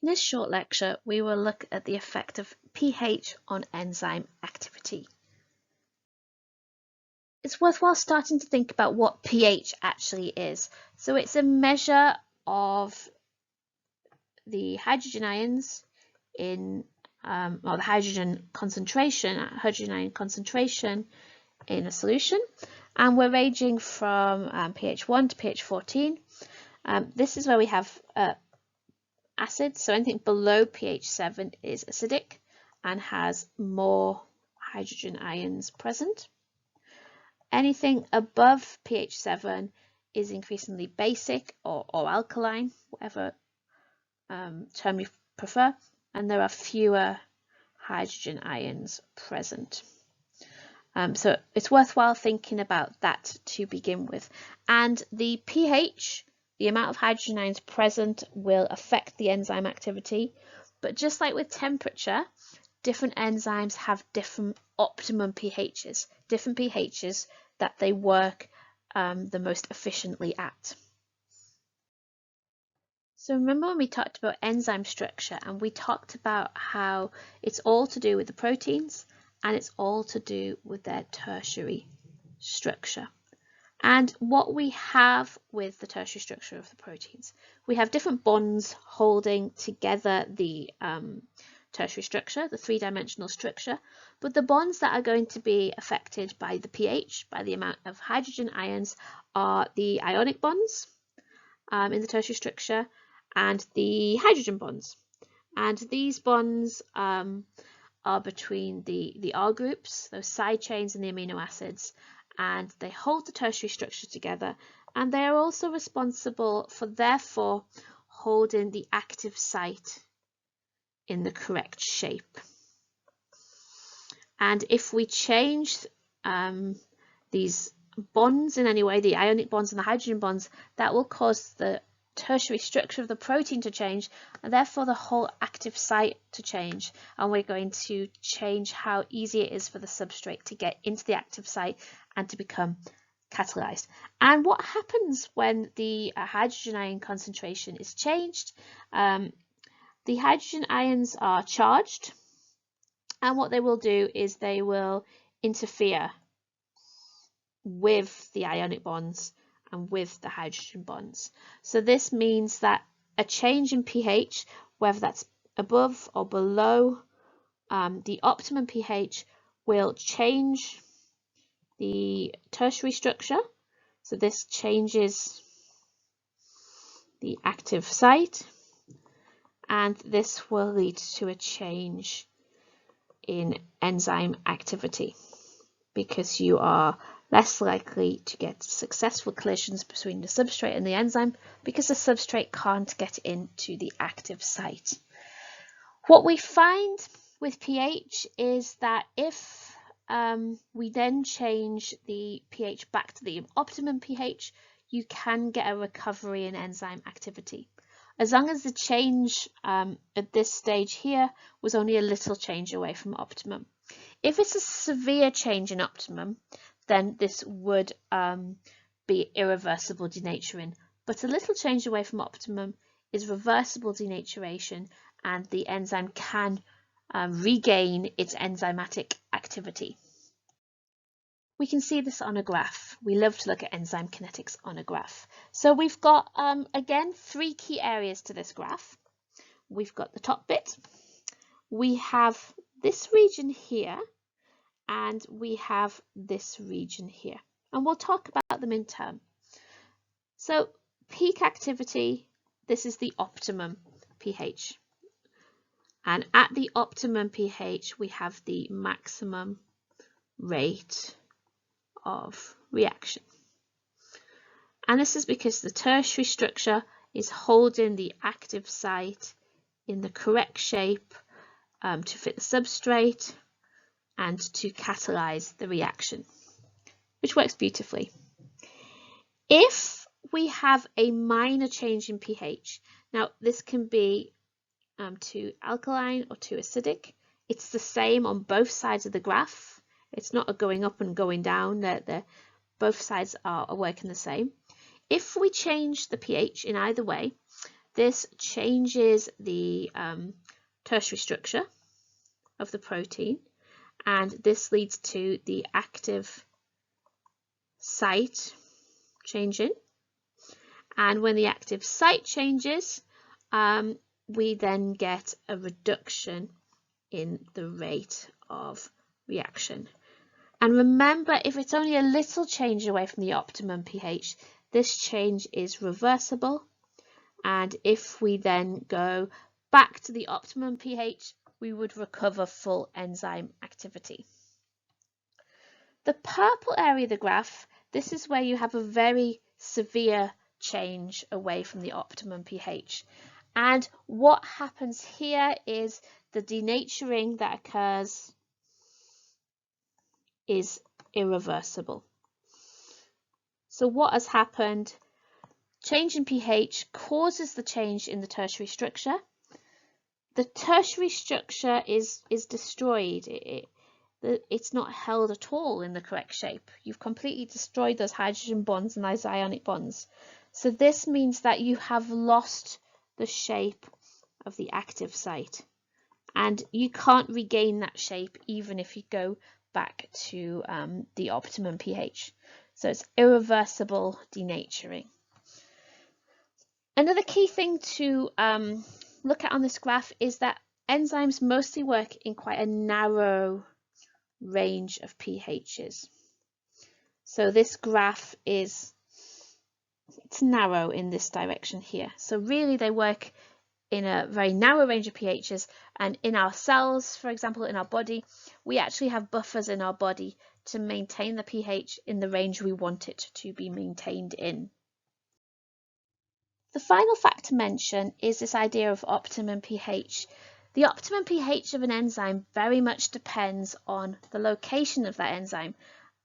In this short lecture, we will look at the effect of pH on enzyme activity. It's worthwhile starting to think about what pH actually is. So it's a measure of the hydrogen ions in, or the hydrogen ion concentration in a solution, and we're ranging from pH 1 to pH 14. This is where we have acids, so anything below pH 7 is acidic and has more hydrogen ions present. Anything above pH 7 is increasingly basic or alkaline, whatever term you prefer, and there are fewer hydrogen ions present. So it's worthwhile thinking about that to begin with. And the pH, the amount of hydrogen ions present, will affect the enzyme activity. But just like with temperature, different enzymes have different optimum pHs, different pHs that they work the most efficiently at. So remember when we talked about enzyme structure, and we talked about how it's all to do with the proteins and it's all to do with their tertiary structure. And what we have with the tertiary structure of the proteins, we have different bonds holding together the tertiary structure, the three-dimensional structure, but the bonds that are going to be affected by the pH, by the amount of hydrogen ions, are the ionic bonds in the tertiary structure and the hydrogen bonds. And these bonds are between the R groups, those side chains in the amino acids, and they hold the tertiary structure together, and they are also responsible for therefore holding the active site in the correct shape. And if we change these bonds in any way, the ionic bonds and the hydrogen bonds, that will cause the tertiary structure of the protein to change, and therefore the whole active site to change, and we're going to change how easy it is for the substrate to get into the active site and to become catalyzed. And what happens when the hydrogen ion concentration is changed? The hydrogen ions are charged, and what they will do is they will interfere with the ionic bonds and with the hydrogen bonds. So this means that a change in pH, whether that's above or below the optimum pH, will change the tertiary structure. So this changes the active site, and this will lead to a change in enzyme activity, because you are less likely to get successful collisions between the substrate and the enzyme, because the substrate can't get into the active site. What we find with pH is that if we then change the pH back to the optimum pH, you can get a recovery in enzyme activity, as long as the change at this stage here was only a little change away from optimum. If it's a severe change in optimum, then this would be irreversible denaturing. But a little change away from optimum is reversible denaturation, and the enzyme can regain its enzymatic activity. We can see this on a graph. We love to look at enzyme kinetics on a graph. So we've got, again, three key areas to this graph. We've got the top bit. We have this region here, and we have this region here. And we'll talk about them in turn. So peak activity, this is the optimum pH. And at the optimum pH, we have the maximum rate of reaction. And this is because the tertiary structure is holding the active site in the correct shape to fit the substrate and to catalyze the reaction, which works beautifully. If we have a minor change in pH, now this can be too alkaline or too acidic. It's the same on both sides of the graph. It's not a going up and going down. Both sides are working the same. If we change the pH in either way, this changes the tertiary structure of the protein, and this leads to the active site changing. And when the active site changes, we then get a reduction in the rate of reaction. And remember, if it's only a little change away from the optimum pH, this change is reversible. And if we then go back to the optimum pH, we would recover full enzyme activity. The purple area of the graph, this is where you have a very severe change away from the optimum pH. And what happens here is the denaturing that occurs is irreversible. So what has happened? Change in pH causes the change in the tertiary structure. The tertiary structure is destroyed. It's not held at all in the correct shape. You've completely destroyed those hydrogen bonds and those ionic bonds. So this means that you have lost the shape of the active site, and you can't regain that shape even if you go back to the optimum pH. So it's irreversible denaturing. Another key thing to look at on this graph is that enzymes mostly work in quite a narrow range of pHs. So this graph it's narrow in this direction here. So really they work in a very narrow range of pHs, and in our cells, for example, in our body, we actually have buffers in our body to maintain the pH in the range we want it to be maintained in. The final fact to mention is this idea of optimum pH. The optimum pH of an enzyme very much depends on the location of that enzyme,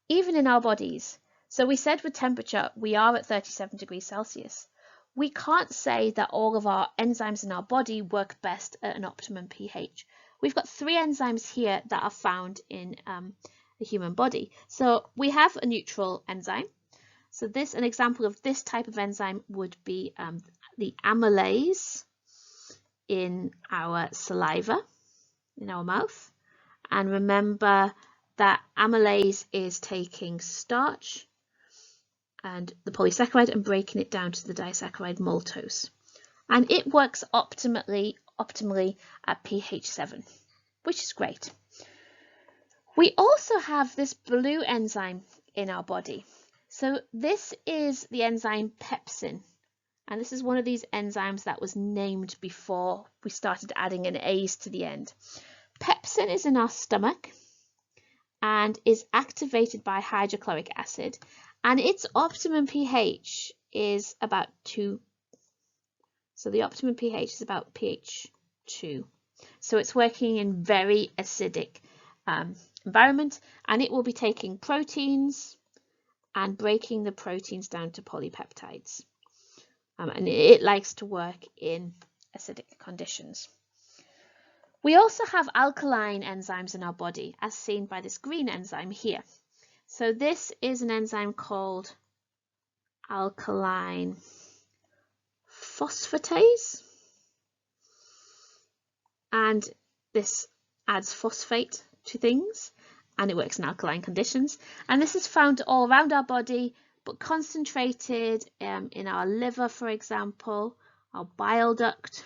even in our bodies. So we said with temperature, we are at 37 degrees Celsius. We can't say that all of our enzymes in our body work best at an optimum pH. We've got 3 enzymes here that are found in the human body. So we have a neutral enzyme. So an example of this type of enzyme would be the amylase in our saliva, in our mouth. And remember that amylase is taking starch and the polysaccharide and breaking it down to the disaccharide maltose. And it works optimally at pH 7, which is great. We also have this blue enzyme in our body. So this is the enzyme pepsin, and this is one of these enzymes that was named before we started adding an A's to the end. Pepsin is in our stomach and is activated by hydrochloric acid, and its optimum pH is about 2. So the optimum pH is about pH 2. So it's working in very acidic environment, and it will be taking proteins and breaking the proteins down to polypeptides. And it likes to work in acidic conditions. We also have alkaline enzymes in our body, as seen by this green enzyme here. So this is an enzyme called alkaline phosphatase, and this adds phosphate to things, and it works in alkaline conditions. And this is found all around our body, but concentrated in our liver, for example, our bile duct,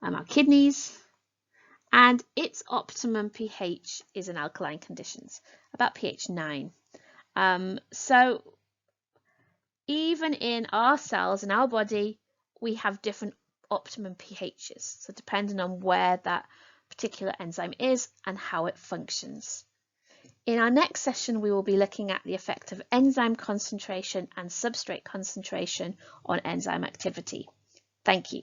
our kidneys, and its optimum pH is in alkaline conditions, about pH 9. So even in our cells, in our body, we have different optimum pHs, so depending on where that particular enzyme is and how it functions. In our next session, we will be looking at the effect of enzyme concentration and substrate concentration on enzyme activity. Thank you.